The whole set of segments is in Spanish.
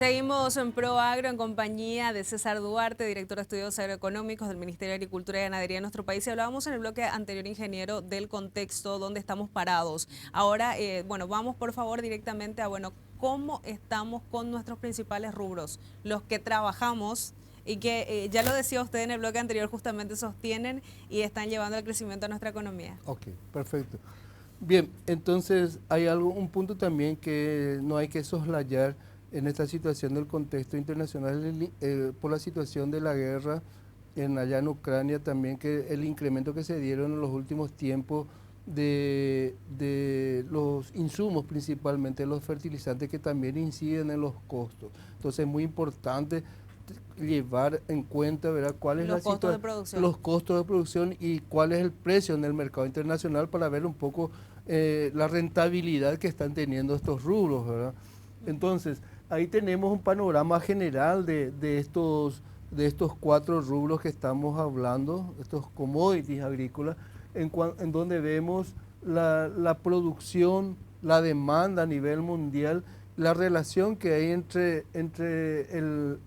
Seguimos en ProAgro en compañía de César Duarte, director de Estudios Agroeconómicos del Ministerio de Agricultura y Ganadería de nuestro país. Y hablábamos en el bloque anterior, ingeniero, del contexto donde estamos parados. Ahora, bueno, vamos por favor directamente a, bueno, cómo estamos con nuestros principales rubros, los que trabajamos y que, ya lo decía usted en el bloque anterior, justamente sostienen y están llevando el crecimiento a nuestra economía. Ok, perfecto. Bien, entonces hay un punto también que no hay que soslayar en esta situación del contexto internacional por la situación de la guerra allá en Ucrania, también que el incremento que se dieron en los últimos tiempos de los insumos, principalmente los fertilizantes, que también inciden en los costos. Entonces es muy importante llevar en cuenta, ¿verdad?, cuál es Los costos de producción. los costos de producción y cuál es el precio en el mercado internacional para ver un poco la rentabilidad que están teniendo estos rubros, ¿verdad? Entonces, ahí tenemos un panorama general de estos cuatro rubros que estamos hablando, estos commodities agrícolas, en donde vemos la producción, la demanda a nivel mundial, la relación que hay entre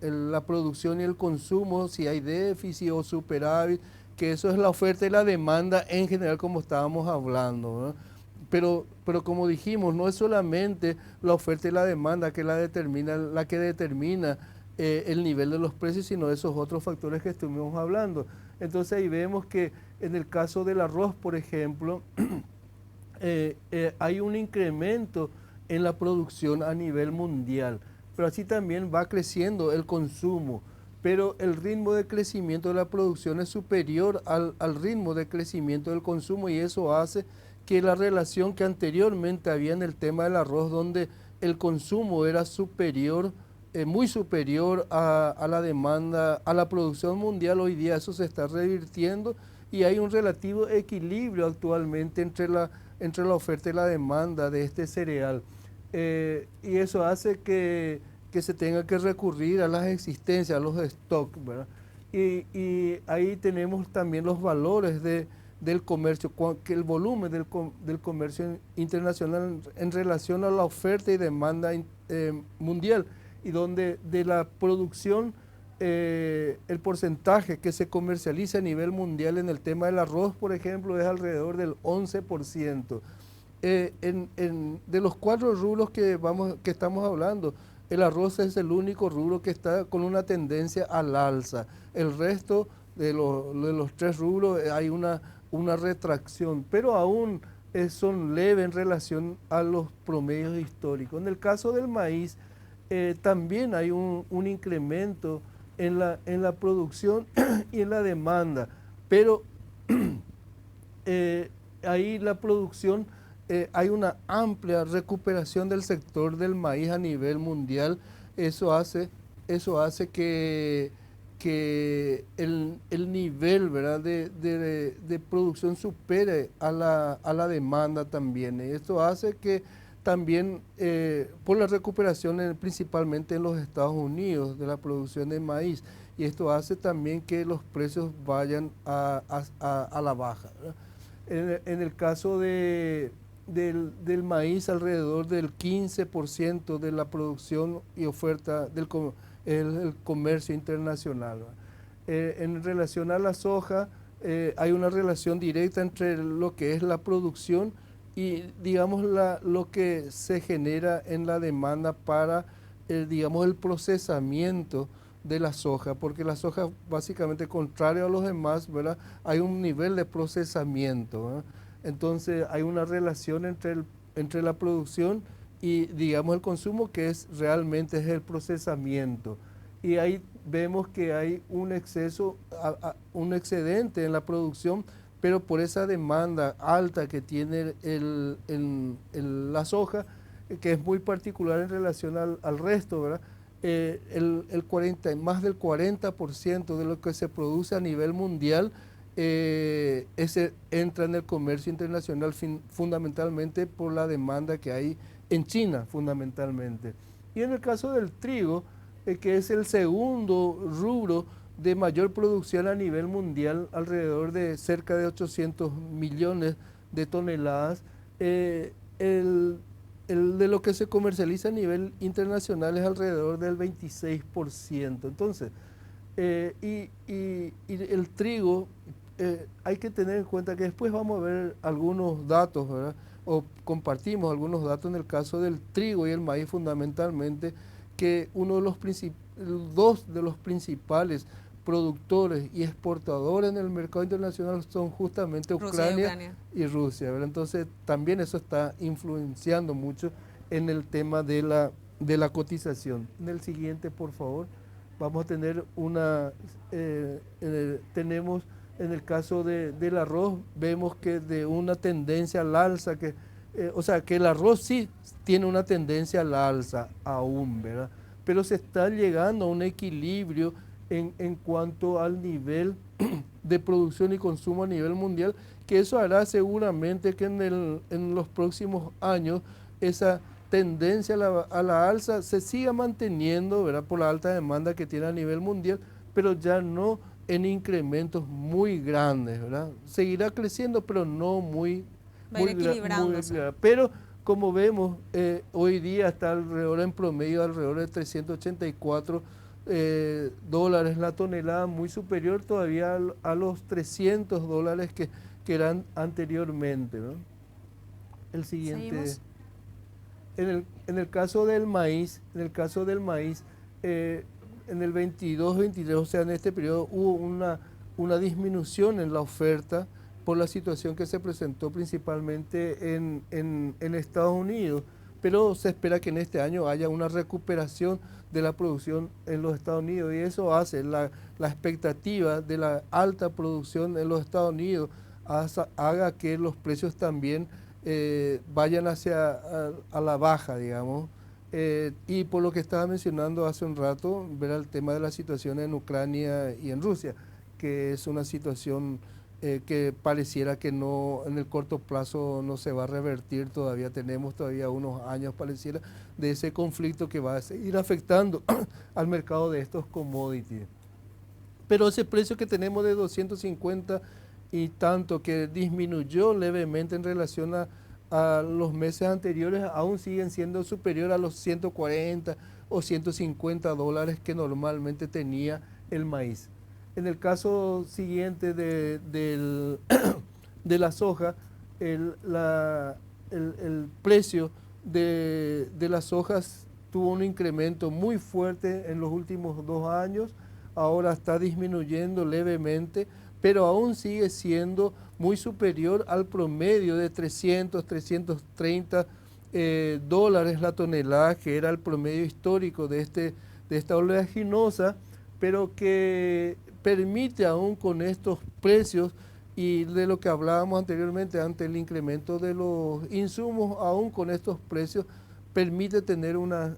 la producción y el consumo, si hay déficit o superávit, que eso es la oferta y la demanda en general como estábamos hablando, ¿verdad? Pero como dijimos, no es solamente la oferta y la demanda la que determina el nivel de los precios, sino esos otros factores que estuvimos hablando. Entonces ahí vemos que en el caso del arroz, por ejemplo, hay un incremento en la producción a nivel mundial, pero así también va creciendo el consumo, pero el ritmo de crecimiento de la producción es superior al ritmo de crecimiento del consumo, y eso hace que la relación que anteriormente había en el tema del arroz, donde el consumo era superior, muy superior a la demanda, a la producción mundial, hoy día eso se está revirtiendo y hay un relativo equilibrio actualmente entre la oferta y la demanda de este cereal. Y eso hace que se tenga que recurrir a las existencias, a los stocks, ¿verdad? Y ahí tenemos también los valores del comercio, que el volumen del comercio internacional en relación a la oferta y demanda mundial, y donde de la producción, el porcentaje que se comercializa a nivel mundial en el tema del arroz, por ejemplo, es alrededor del 11%. De los cuatro rubros que estamos hablando, el arroz es el único rubro que está con una tendencia al alza. El resto de los tres rubros hay una retracción, pero aún son leves en relación a los promedios históricos. En el caso del maíz, también hay un incremento en la producción y en la demanda, pero ahí la producción, hay una amplia recuperación del sector del maíz a nivel mundial. Eso hace, eso hace que el nivel, ¿verdad?, de producción supere a la demanda también. Y esto hace que también, por la recuperación principalmente en los Estados Unidos de la producción de maíz, y esto hace también que los precios vayan a la baja, ¿verdad? En el caso del maíz, alrededor del 15% de la producción y oferta el comercio internacional, ¿verdad? En relación a la soja, hay una relación directa entre lo que es la producción y, digamos, lo que se genera en la demanda para, digamos, el procesamiento de la soja, porque la soja, básicamente, contrario a los demás, ¿verdad?, hay un nivel de procesamiento, ¿verdad? Entonces hay una relación entre la producción y, digamos, el consumo, que realmente es el procesamiento. Y ahí vemos que hay un exceso, un excedente en la producción, pero por esa demanda alta que tiene la soja, que es muy particular en relación al resto, ¿verdad? Más del 40% de lo que se produce a nivel mundial, ese entra en el comercio internacional, fundamentalmente por la demanda que hay en China, fundamentalmente. Y en el caso del trigo, que es el segundo rubro de mayor producción a nivel mundial, alrededor de cerca de 800 millones de toneladas, el el de lo que se comercializa a nivel internacional es alrededor del 26%. Entonces, y el trigo, hay que tener en cuenta que después vamos a ver algunos datos, ¿verdad? O compartimos algunos datos en el caso del trigo y el maíz fundamentalmente, que dos de los principales productores y exportadores en el mercado internacional son justamente Ucrania y Rusia, ¿verdad? Entonces también eso está influenciando mucho en el tema de la cotización. En el siguiente, por favor, vamos a tener tenemos en el caso del arroz, vemos que de una tendencia al alza, o sea, que el arroz sí tiene una tendencia al alza aún, ¿verdad? Pero se está llegando a un equilibrio en cuanto al nivel de producción y consumo a nivel mundial, que eso hará seguramente que en los próximos años esa tendencia a la alza se siga manteniendo, ¿verdad? Por la alta demanda que tiene a nivel mundial, pero ya no en incrementos muy grandes, ¿verdad? Seguirá creciendo, pero no muy equilibrándose. Pero como vemos, hoy día está alrededor, en promedio, alrededor de 384 dólares la tonelada, muy superior todavía a los 300 dólares que eran anteriormente, ¿no? El siguiente. ¿Seguimos? En el caso del maíz, en el 22-23, o sea, en este periodo hubo una disminución en la oferta por la situación que se presentó principalmente en Estados Unidos, pero se espera que en este año haya una recuperación de la producción en los Estados Unidos, y eso hace la expectativa de la alta producción en los Estados Unidos haga que los precios también vayan hacia a la baja, digamos. Y por lo que estaba mencionando hace un rato, ver el tema de la situación en Ucrania y en Rusia, que es una situación que pareciera que no, en el corto plazo no se va a revertir todavía. Tenemos todavía unos años, pareciera, de ese conflicto que va a seguir afectando al mercado de estos commodities. Pero ese precio que tenemos de 250 y tanto, que disminuyó levemente en relación a los meses anteriores, aún siguen siendo superior a los 140 o 150 dólares que normalmente tenía el maíz. En el caso siguiente de la soja, el precio de las sojas tuvo un incremento muy fuerte en los últimos 2 años, ahora está disminuyendo levemente, pero aún sigue siendo muy superior al promedio de 300, 330 dólares la tonelada, que era el promedio histórico de esta oleaginosa, pero que permite aún con estos precios y de lo que hablábamos anteriormente, ante el incremento de los insumos, aún con estos precios, permite tener una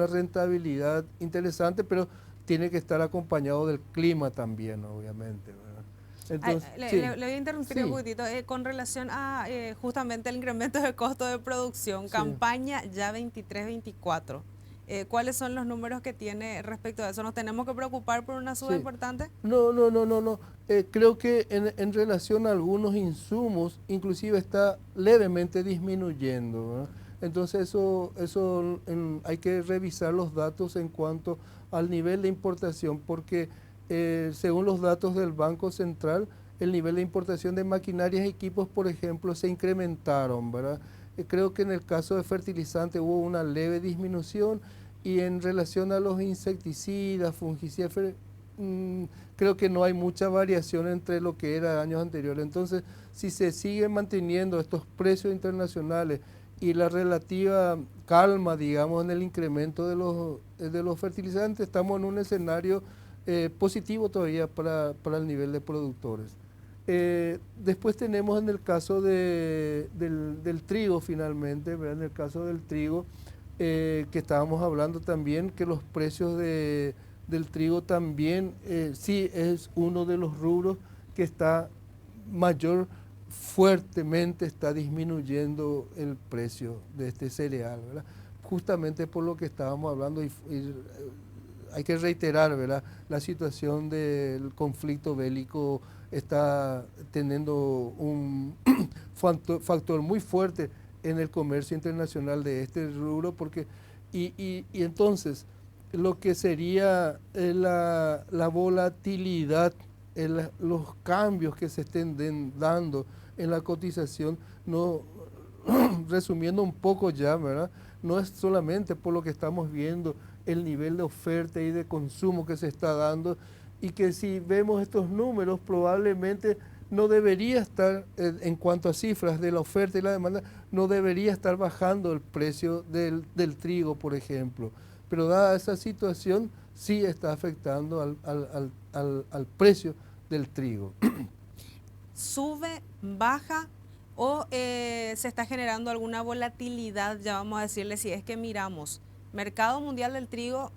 rentabilidad interesante, pero tiene que estar acompañado del clima también, obviamente, ¿verdad? Entonces, le voy a interrumpir un poquitito con relación a justamente el incremento de costo de producción, campaña ya 23-24. ¿Cuáles son los números que tiene respecto a eso? ¿Nos tenemos que preocupar por una suba importante? No. Creo que en relación a algunos insumos, inclusive está levemente disminuyendo, ¿verdad? Entonces hay que revisar los datos en cuanto al nivel de importación, porque según los datos del Banco Central, el nivel de importación de maquinarias y equipos, por ejemplo, se incrementaron, ¿verdad? Creo que en el caso de fertilizantes hubo una leve disminución, y en relación a los insecticidas, fungicidas, creo que no hay mucha variación entre lo que era años anteriores. Entonces, si se siguen manteniendo estos precios internacionales y la relativa calma, digamos, en el incremento de los fertilizantes, estamos en un escenario positivo todavía para el nivel de productores. Después tenemos en el caso del trigo, finalmente, ¿verdad? En el caso del trigo, que estábamos hablando también, que los precios del trigo también sí es uno de los rubros que está fuertemente está disminuyendo el precio de este cereal, ¿verdad? Justamente por lo que estábamos hablando, y hay que reiterar, ¿verdad? La situación del conflicto bélico está teniendo un factor muy fuerte en el comercio internacional de este rubro, porque y entonces lo que sería la volatilidad, los cambios que se estén dando en la cotización, no resumiendo un poco ya, ¿verdad? No es solamente por lo que estamos viendo, el nivel de oferta y de consumo que se está dando, y que si vemos estos números probablemente no debería estar, en cuanto a cifras de la oferta y la demanda, no debería estar bajando el precio del trigo, por ejemplo. Pero dada esa situación, sí está afectando al precio del trigo. ¿Sube, baja o se está generando alguna volatilidad? Ya vamos a decirle, si es que miramos mercado mundial del trigo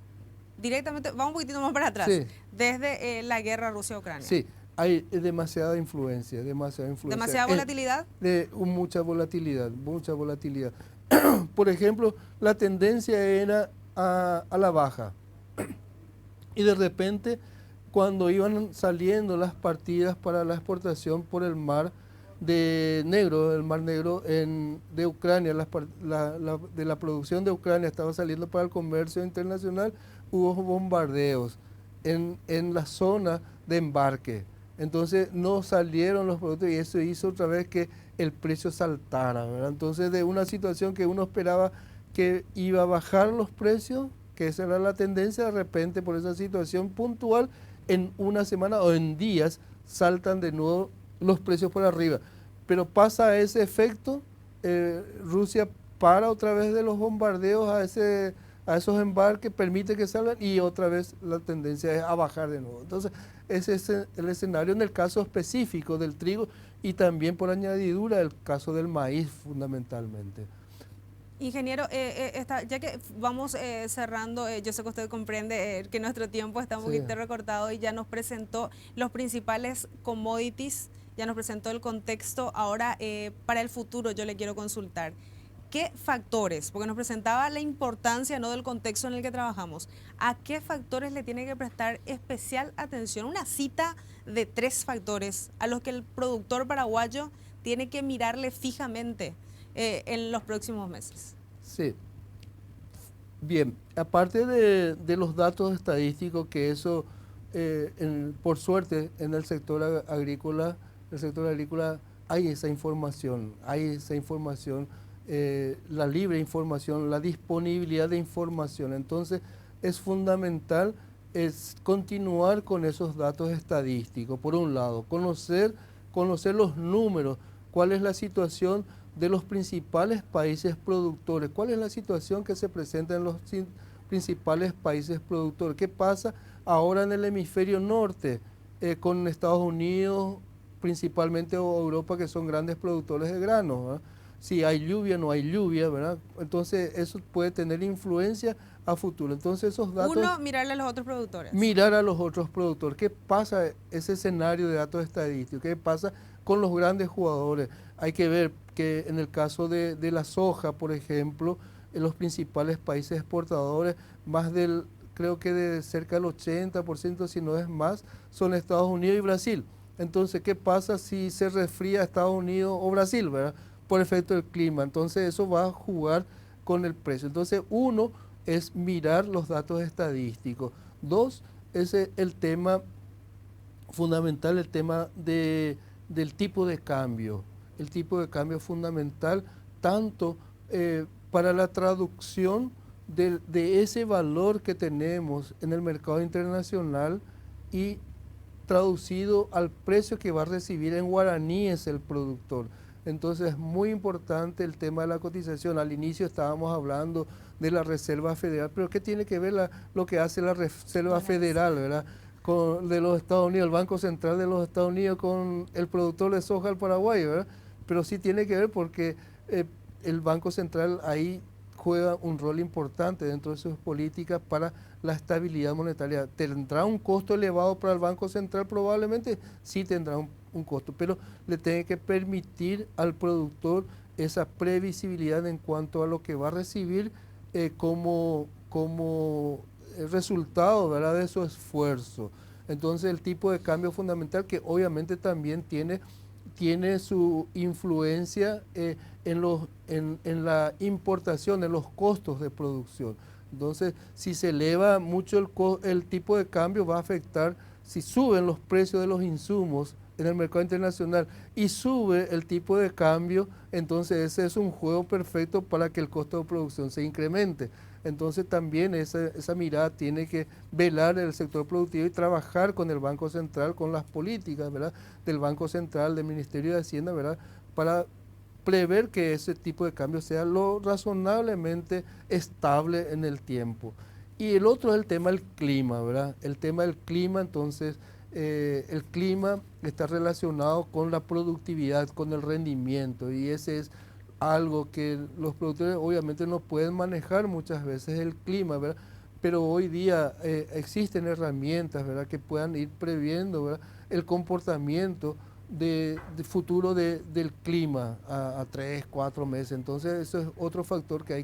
directamente, vamos un poquitito más para atrás, Sí. desde la guerra Rusia-Ucrania. Sí, hay demasiada influencia, demasiada influencia. ¿Demasiada volatilidad? Mucha volatilidad, mucha volatilidad. Por ejemplo, la tendencia era a la baja. Y de repente, cuando iban saliendo las partidas para la exportación por el mar Negro, el mar Negro de Ucrania, de la producción de Ucrania estaba saliendo para el comercio internacional, hubo bombardeos en la zona de embarque. Entonces no salieron los productos y eso hizo otra vez que el precio saltara, ¿verdad? Entonces, de una situación que uno esperaba que iba a bajar los precios, que esa era la tendencia, de repente por esa situación puntual, en una semana o en días saltan de nuevo los precios por arriba. Pero pasa ese efecto, Rusia para otra vez de los bombardeos a esos embarques, permite que salgan y otra vez la tendencia es a bajar de nuevo. Entonces, ese es el escenario en el caso específico del trigo y también por añadidura el caso del maíz fundamentalmente. Ingeniero, ya que vamos cerrando, yo sé que usted comprende que nuestro tiempo está un poquito recortado y ya nos presentó los principales commodities, ya nos presentó el contexto. Ahora, para el futuro yo le quiero consultar, ¿qué factores, porque nos presentaba la importancia, ¿no?, del contexto en el que trabajamos, a qué factores le tiene que prestar especial atención? Una cita de 3 factores a los que el productor paraguayo tiene que mirarle fijamente en los próximos meses. Sí. Bien, aparte de los datos estadísticos, que eso, por suerte, en el sector agrícola hay esa información, la libre información, la disponibilidad de información. Entonces, es fundamental continuar con esos datos estadísticos. Por un lado, conocer los números, cuál es la situación de los principales países productores, cuál es la situación que se presenta en los principales países productores, qué pasa ahora en el hemisferio norte con Estados Unidos principalmente o Europa, que son grandes productores de granos, ¿verdad? Si hay lluvia, no hay lluvia, ¿verdad? Entonces eso puede tener influencia a futuro. Entonces esos datos... Uno, mirarle a los otros productores. Mirar a los otros productores. ¿Qué pasa ese escenario de datos estadísticos? ¿Qué pasa con los grandes jugadores? Hay que ver que en el caso de la soja, por ejemplo, en los principales países exportadores, creo que de cerca del 80%, si no es más, son Estados Unidos y Brasil. Entonces, ¿qué pasa si se resfría Estados Unidos o Brasil, ¿verdad?, por efecto del clima? Entonces, eso va a jugar con el precio. Entonces, uno es mirar los datos estadísticos. 2, es el tema fundamental, el tema del tipo de cambio. El tipo de cambio fundamental tanto para la traducción de ese valor que tenemos en el mercado internacional y traducido al precio que va a recibir en guaraníes el productor. Entonces es muy importante el tema de la cotización. Al inicio estábamos hablando de la Reserva Federal, pero ¿qué tiene que ver lo que hace la Reserva Federal, ¿verdad?, de los Estados Unidos, el Banco Central de los Estados Unidos con el productor de soja del Paraguay, ¿verdad? Pero sí tiene que ver porque el Banco Central ahí juega un rol importante dentro de sus políticas para la estabilidad monetaria. ¿Tendrá un costo elevado para el Banco Central? Probablemente sí tendrá un costo, pero le tiene que permitir al productor esa previsibilidad en cuanto a lo que va a recibir como resultado, ¿verdad?, de su esfuerzo. Entonces el tipo de cambio fundamental, que obviamente también tiene su influencia en en la importación, en los costos de producción. Entonces, si se eleva mucho el tipo de cambio, va a afectar, si suben los precios de los insumos en el mercado internacional y sube el tipo de cambio, entonces ese es un juego perfecto para que el costo de producción se incremente. Entonces también esa mirada tiene que velar el sector productivo y trabajar con el Banco Central, con las políticas, ¿verdad?, del Banco Central, del Ministerio de Hacienda, ¿verdad?, para prever que ese tipo de cambio sea lo razonablemente estable en el tiempo. Y el otro es el tema del clima, ¿verdad? El tema del clima, entonces, el clima está relacionado con la productividad, con el rendimiento, y ese es algo que los productores obviamente no pueden manejar muchas veces, el clima, ¿verdad? Pero hoy día existen herramientas, ¿verdad?, que puedan ir previendo, ¿verdad?, el comportamiento de futuro del clima a 3, 4 meses. Entonces eso es otro factor que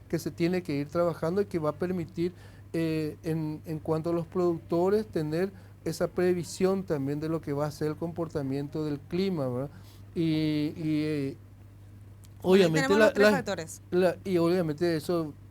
que se tiene que ir trabajando y que va a permitir en cuanto a los productores tener esa previsión también de lo que va a ser el comportamiento del clima, ¿verdad? Y obviamente tenemos los tres factores. y obviamente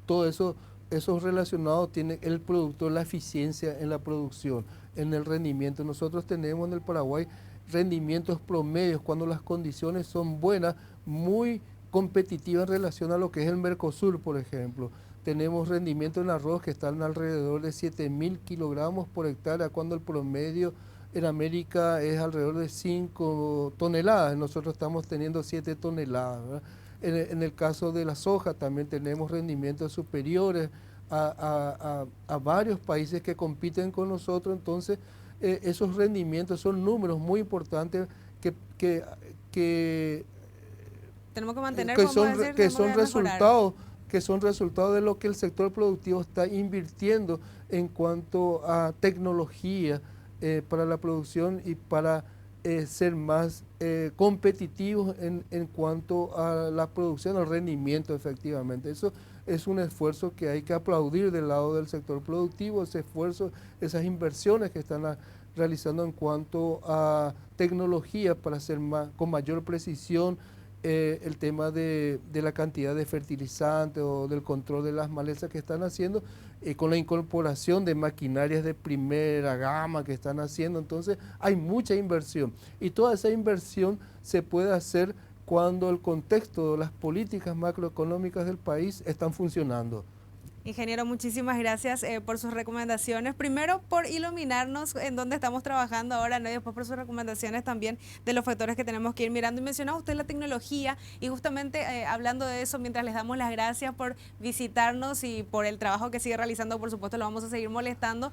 todo eso relacionado tiene el productor, la eficiencia en la producción, en el rendimiento. Nosotros tenemos en el Paraguay rendimientos promedios cuando las condiciones son buenas, muy competitivas en relación a lo que es el Mercosur, por ejemplo. Tenemos rendimientos en arroz que están alrededor de 7.000 kilogramos por hectárea, cuando el promedio en América es alrededor de 5 toneladas. Nosotros estamos teniendo 7 toneladas, ¿verdad? En el caso de la soja también tenemos rendimientos superiores a varios países que compiten con nosotros. Entonces, esos rendimientos son números muy importantes que Tenemos que mantener, que podemos son, decir, que tenemos son que mejorar. resultados de lo que el sector productivo está invirtiendo en cuanto a tecnología para la producción y para ser más competitivos en cuanto a la producción, al rendimiento efectivamente. Eso es un esfuerzo que hay que aplaudir del lado del sector productivo, ese esfuerzo, esas inversiones que están realizando en cuanto a tecnología para hacer con mayor precisión el tema de la cantidad de fertilizantes o del control de las malezas que están haciendo, con la incorporación de maquinarias de primera gama que están haciendo. Entonces hay mucha inversión y toda esa inversión se puede hacer cuando el contexto de las políticas macroeconómicas del país están funcionando. Ingeniero, muchísimas gracias por sus recomendaciones. Primero, por iluminarnos en dónde estamos trabajando ahora, ¿no? Y después por sus recomendaciones también de los factores que tenemos que ir mirando. Y mencionaba usted la tecnología y justamente hablando de eso, mientras les damos las gracias por visitarnos y por el trabajo que sigue realizando, por supuesto lo vamos a seguir molestando.